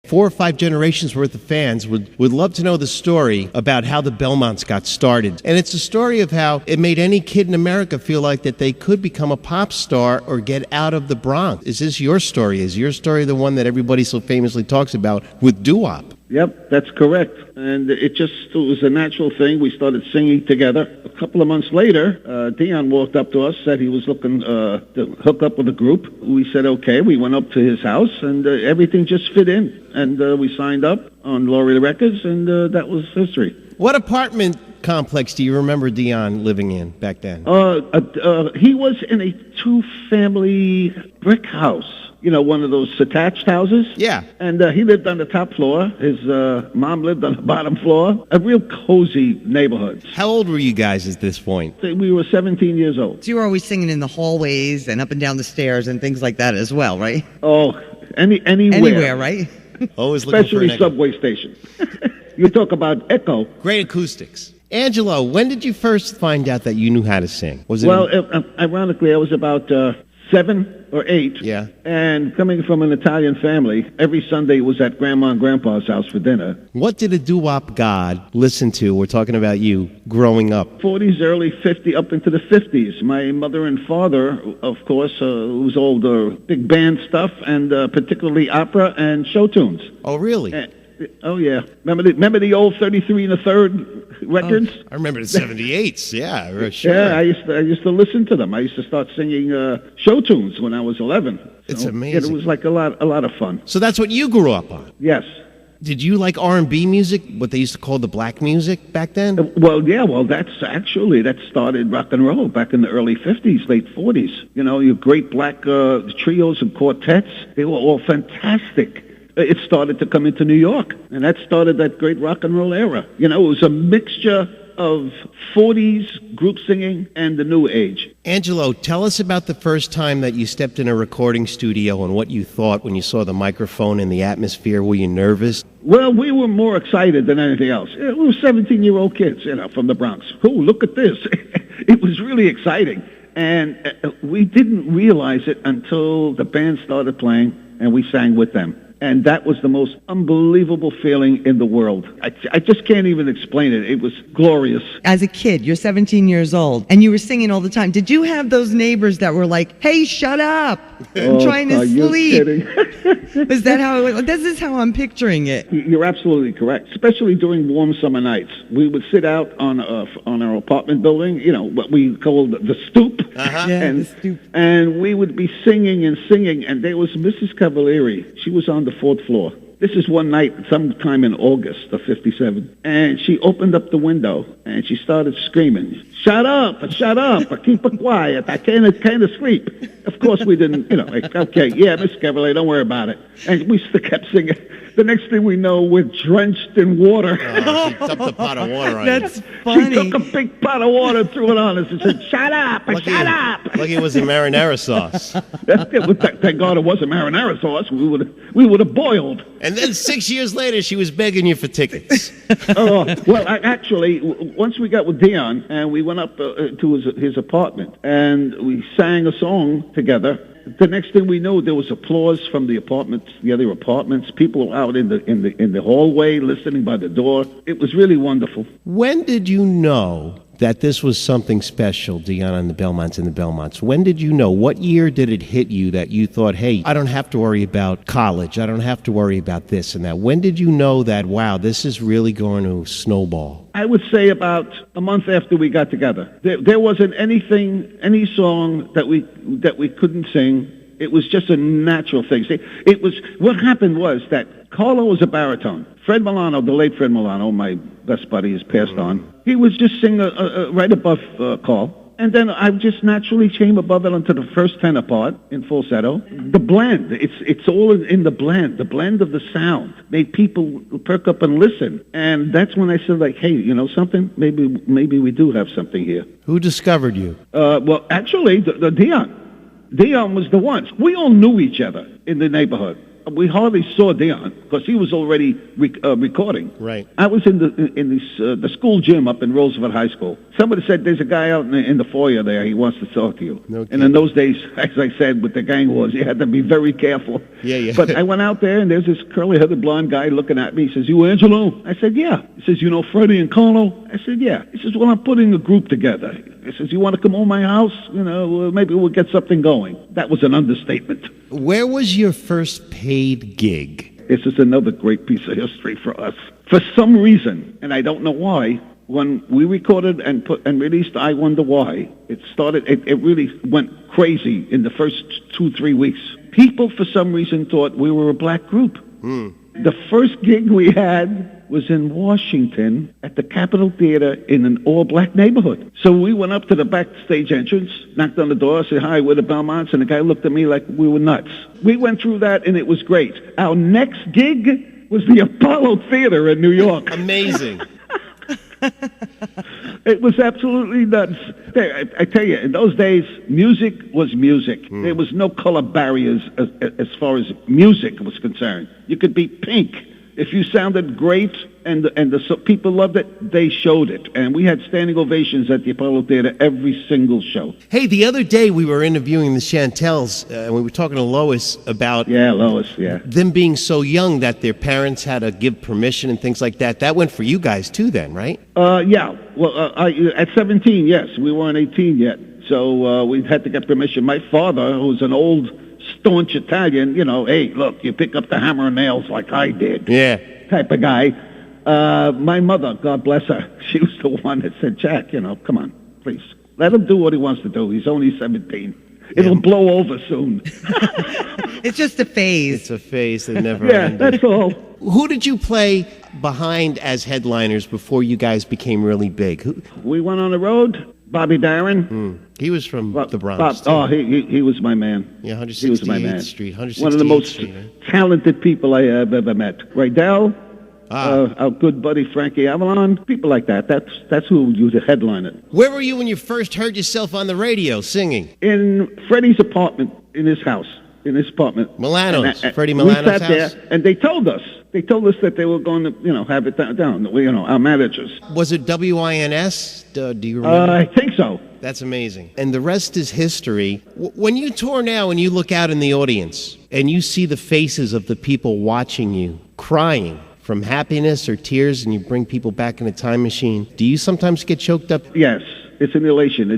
4 or 5 generations worth of fans would love to know the story about how the Belmonts got started. And it's a story of how it made any kid in America feel like that they could become a pop star or get out of the Bronx. Is this your story? Is your story the one that everybody so famously talks about with Doo-wop? Yep, that's correct. And it was a natural thing. We started singing together. A couple of months later, Dion walked up to us, said he was looking to hook up with a group. We said, okay. We went up to his house, and everything just fit in. And we signed up on Laurie Records, and that was history. What apartment complex do you remember Dion living in back then? He was in a 2-family brick house. You know, one of those attached houses? Yeah. And he lived on the top floor. His mom lived on the bottom floor. A real cozy neighborhood. How old were you guys at this point? We were 17 years old. So you were always singing in the hallways and up and down the stairs and things like that as well, right? Oh, anywhere. Anywhere, right? Always looking for an Especially echo. subway stations. You talk about echo. Great acoustics. Angelo, when did you first find out that you knew how to sing? Was it ironically, I was about 7 or 8. Yeah. And coming from an Italian family, every Sunday was at Grandma and Grandpa's house for dinner. What did a doo-wop god listen to? We're talking about you growing up. 40s, early 50s, up into the 50s. My mother and father, of course, was all the big band stuff, and particularly opera and show tunes. Oh, really? Oh, yeah. Remember the old 33 1/3 records? I remember the 78s. Yeah, sure. Yeah, I used to listen to them. I used to start singing show tunes when I was 11. It's So, amazing. It was like a lot of fun. So that's what you grew up on. Yes. Did you like R&B music, what they used to call the black music back then? Well, yeah, that started rock and roll back in the early 50s, late 40s. You know, your great black trios and quartets, they were all fantastic. It started to come into New York, and that started that great rock and roll era. You know, it was a mixture of 40s group singing and the new age. Angelo, tell us about the first time that you stepped in a recording studio and what you thought when you saw the microphone and the atmosphere. Were you nervous? Well, we were more excited than anything else. We were 17-year-old kids, you know, from the Bronx. Oh, look at this. It was really exciting. And we didn't realize it until the band started playing and we sang with them. And that was the most unbelievable feeling in the world. I just can't even explain it. It was glorious. As a kid, you're 17 years old, and you were singing all the time. Did you have those neighbors that were like, hey, shut up, I'm trying to sleep? Is that how it was? This is how I'm picturing it. You're absolutely correct, especially during warm summer nights. We would sit out on our apartment building, you know, what we called the stoop. Uh-huh. Yeah, the stoop. And we would be singing, and there was Mrs. Cavalieri. She was on the 4th floor. This is one night, sometime in August of 57, and she opened up the window and she started screaming, shut up, keep it quiet, I can't sleep. Of course we didn't, you know, like, okay, yeah, Miss Cavalier, don't worry about it. And we still kept singing. The next thing we know, we're drenched in water. Oh, she dumped a pot of water on you. That's funny. She took a big pot of water, threw it on us, and said, shut up. Lucky it was a marinara sauce. Thank God it wasn't marinara sauce. We would have boiled. And then 6 years later, she was begging you for tickets. Actually, once we got with Dion, and we went up to his apartment, and we sang a song together. The next thing we knew, there was applause from the other apartments. People out in the hallway listening by the door. It was really wonderful. When did you know that this was something special, Dion and the Belmonts? When did you know? What year did it hit you that you thought, hey, I don't have to worry about college. I don't have to worry about this and that. When did you know that, wow, this is really going to snowball? I would say about a month after we got together. There wasn't any song that we couldn't sing. It was just a natural thing. See, what happened was that Carlo was a baritone. Fred Milano, the late Fred Milano, my best buddy, has passed on. He was just singing right above Carl. And then I just naturally came above it onto the first tenor part in falsetto. The blend, it's all in the blend. The blend of the sound made people perk up and listen. And that's when I said, like, hey, you know something? Maybe we do have something here. Who discovered you? Well, actually, the Dion. Dion was the one. We all knew each other in the neighborhood. we hardly saw Dion because he was already recording. Right. I was in the school gym up in Roosevelt High School. Somebody said, there's a guy out in the foyer there. He wants to talk to you. No and in those days, as I said, with the gang wars, you had to be very careful. Yeah. But I went out there, and there's this curly-headed blonde guy looking at me. He says, you Angelo? I said, yeah. He says, you know Freddie and Carlo? I said, yeah. He says, well, I'm putting a group together. He says, you want to come over my house? You know, maybe we'll get something going. That was an understatement. Where was your first paid gig? This is another great piece of history for us. For some reason, and I don't know why, when we recorded and released I Wonder Why, it really went crazy in the first 2-3 weeks. People, for some reason, thought we were a black group. The first gig we had was in Washington at the Capitol Theater in an all-black neighborhood. So we went up to the backstage entrance, knocked on the door, said, hi, we're the Belmonts, and the guy looked at me like we were nuts. We went through that, and it was great. Our next gig was the Apollo Theater in New York. Amazing. It was absolutely nuts. I tell you, in those days, music was music. There was no color barriers as far as music was concerned. You could be pink. If you sounded great and the people loved it, they showed it. And we had standing ovations at the Apollo Theater every single show. Hey, the other day we were interviewing the Chantels, and we were talking to Lois about them being so young that their parents had to give permission and things like that. That went for you guys too then, right? Yeah. Well, at 17, yes. We weren't 18 yet. So we had to get permission. My father, who was an old staunch Italian, you know, hey, look, you pick up the hammer and nails like I did. Yeah. Type of guy. My mother, God bless her, she was the one that said, Jack, you know, come on, please. Let him do what he wants to do. He's only 17. It'll blow over soon. It's just a phase. It's a phase that never ended. Yeah, that's all. Who did you play behind as headliners before you guys became really big? We went on the road. Bobby Darin. He was from the Bronx. He was my man. Yeah, 168th he was my man. Street. 168th One of the most Street, talented people I have ever met. Rydell, our good buddy Frankie Avalon, people like that. That's who you headline it. Where were you when you first heard yourself on the radio singing? In Freddie's apartment, in his house. In his apartment. Milano's. Freddie Milano's house? We sat there, and they told us that they were going to, you know, have it down. You know, our managers. Was it WINS? Do you remember? I think so. That's amazing. And the rest is history. When you tour now and you look out in the audience and you see the faces of the people watching you crying from happiness or tears, and you bring people back in a time machine, do you sometimes get choked up? Yes. It's an elation.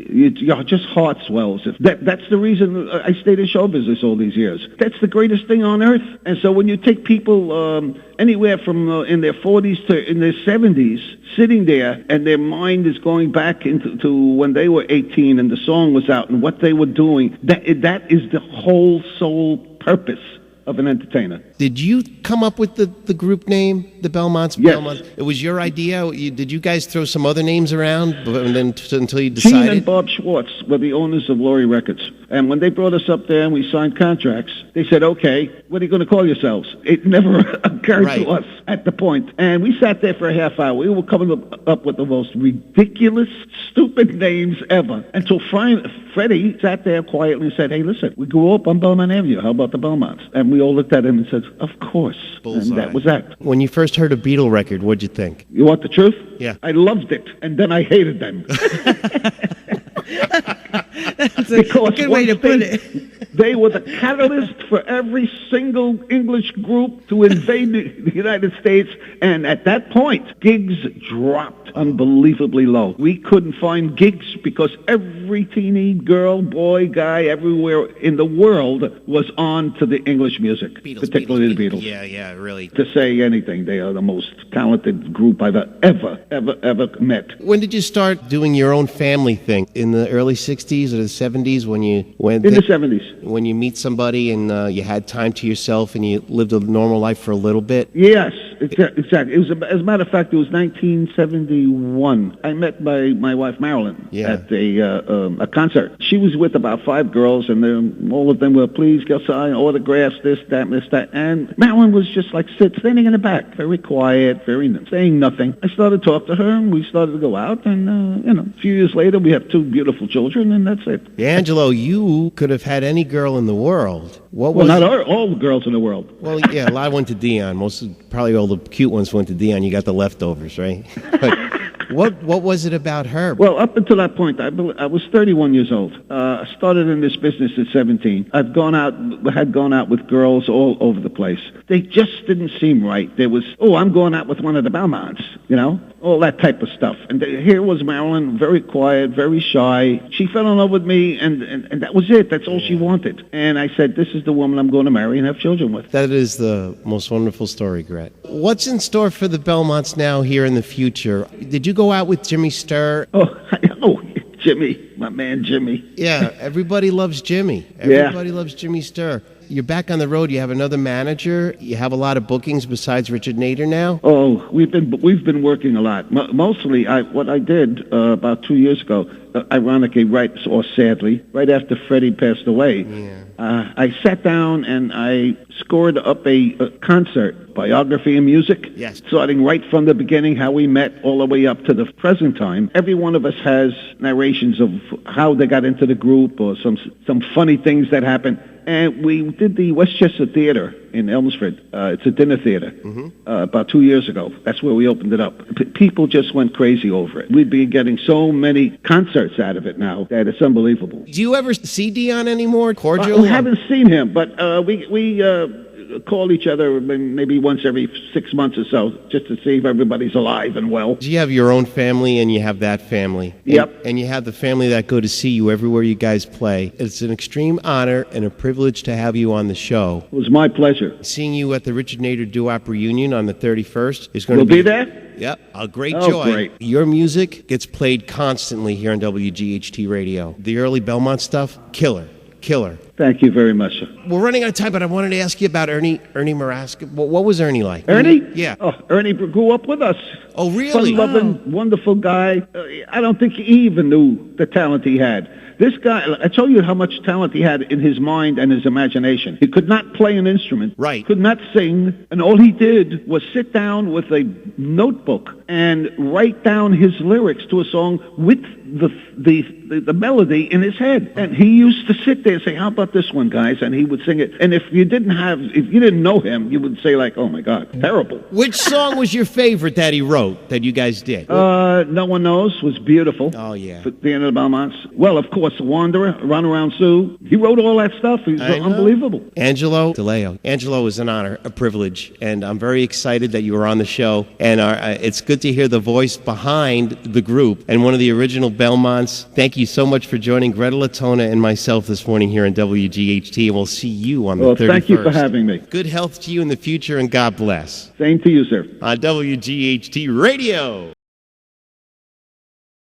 Your just heart swells. That's the reason I stayed in show business all these years. That's the greatest thing on earth. And so when you take people anywhere from in their 40s to in their 70s, sitting there, and their mind is going back into when they were 18 and the song was out and what they were doing, that is the whole sole purpose of an entertainer. Did you come up with the group name, the Belmonts? Yes. Belmont? It was your idea? Did you guys throw some other names around until you decided? Gene and Bob Schwartz were the owners of Laurie Records. And when they brought us up there and we signed contracts, they said, okay, what are you going to call yourselves? It never occurred to us at the point. And we sat there for a half hour. We were coming up with the most ridiculous, stupid names ever. Until Freddie sat there quietly and said, hey, listen, we grew up on Belmont Avenue. How about the Belmonts? And we all looked at him and said, of course. Bullseye. And that was that. When you first heard a Beatle record, what'd you think? You want the truth? Yeah. I loved it, and then I hated them. That's a good way to put it. They were the catalyst for every single English group to invade the United States, and at that point, gigs dropped unbelievably low. We couldn't find gigs because every teeny girl, boy, guy, everywhere in the world was on to the English music, particularly the Beatles. Yeah, really. To say anything, they are the most talented group I've ever met. When did you start doing your own family thing? In the early 60s or the 70s In the 70s. When you meet somebody and you had time to yourself and you lived a normal life for a little bit? Yes, exactly. It was, as a matter of fact, it was 1971. I met my wife Marilyn at a concert. She was with about 5 girls, and all of them were, please, get sign, autographs, this, that. And Marilyn was just like standing in the back, very quiet, saying nothing. I started to talk to her, and we started to go out, and a few years later, we have 2 beautiful children, and that's it. Angelo, you could have had any girl in the world. Not all the girls in the world. Well, yeah, a lot went to Dion. Probably all the cute ones went to Dion. You got the leftovers, right? But what was it about her? Well, up until that point, I was 31 years old. I started in this business at 17. Had gone out with girls all over the place. They just didn't seem right. There was, I'm going out with one of the Belmonts, all that type of stuff. And here was Marilyn, very quiet, very shy. She fell in love with me, and that was it. That's all she wanted. And I said, this is the woman I'm going to marry and have children with. That is the most wonderful story, Gret. What's in store for the Belmonts now here in the future? Did you go out with Jimmy Sturr? Oh, Jimmy, my man Jimmy. Yeah, everybody loves Jimmy. Everybody loves Jimmy Sturr. You're back on the road. You have another manager. You have a lot of bookings besides Richard Nader now. Oh, we've been working a lot. Mostly, what I did about 2 years ago, ironically, sadly, right after Freddie passed away, I sat down and I scored up a concert, biography and music. Yes. Starting right from the beginning, how we met, all the way up to the present time. Every one of us has narrations of how they got into the group or some funny things that happened. And we did the Westchester Theater in Elmsford. It's a dinner theater. About 2 years ago. That's where we opened it up. People just went crazy over it. We've been getting so many concerts out of it now that it's unbelievable. Do you ever see Dion anymore? Cordial? We haven't seen him, but we call each other maybe once every 6 months or so, just to see if everybody's alive and well. You have your own family and you have that family. Yep. And you have the family that go to see you everywhere you guys play. It's an extreme honor and a privilege to have you on the show. It was my pleasure. Seeing you at the Richard Nader Doo-wop reunion on the 31st is going to be... We'll be there? Yep, a great joy. Great. Your music gets played constantly here on WGHT Radio. The early Belmont stuff, killer. Thank you very much, sir. We're running out of time, but I wanted to ask you about Ernie Maraska. What was Ernie like? Ernie? Yeah. Oh, Ernie grew up with us. Oh, really? Fun-loving, wonderful guy. I don't think he even knew the talent he had. This guy, I told you how much talent he had in his mind and his imagination. He could not play an instrument. Right. Could not sing. And all he did was sit down with a notebook and write down his lyrics to a song with the melody in his head. And he used to sit there and say, how about this one, guys? And he would sing it. And if you didn't know him, you would say like, oh my God, terrible. Which song was your favorite that he wrote, that you guys did? No One Knows was beautiful. Oh, yeah. The end of the Belmonts. Well, of course, Wanderer, Run Around Sue. He wrote all that stuff. He's unbelievable. Angelo D'Aleo. Angelo, is an honor, a privilege, and I'm very excited that you were on the show. And it's good to hear the voice behind the group and one of the original Belmonts. Thank you so much for joining Greta Latona and myself this morning here on WGHT, and we'll see you on the 31st. Thank you for having me. Good health to you in the future, and God bless. Same to you, sir. On WGHT Radio.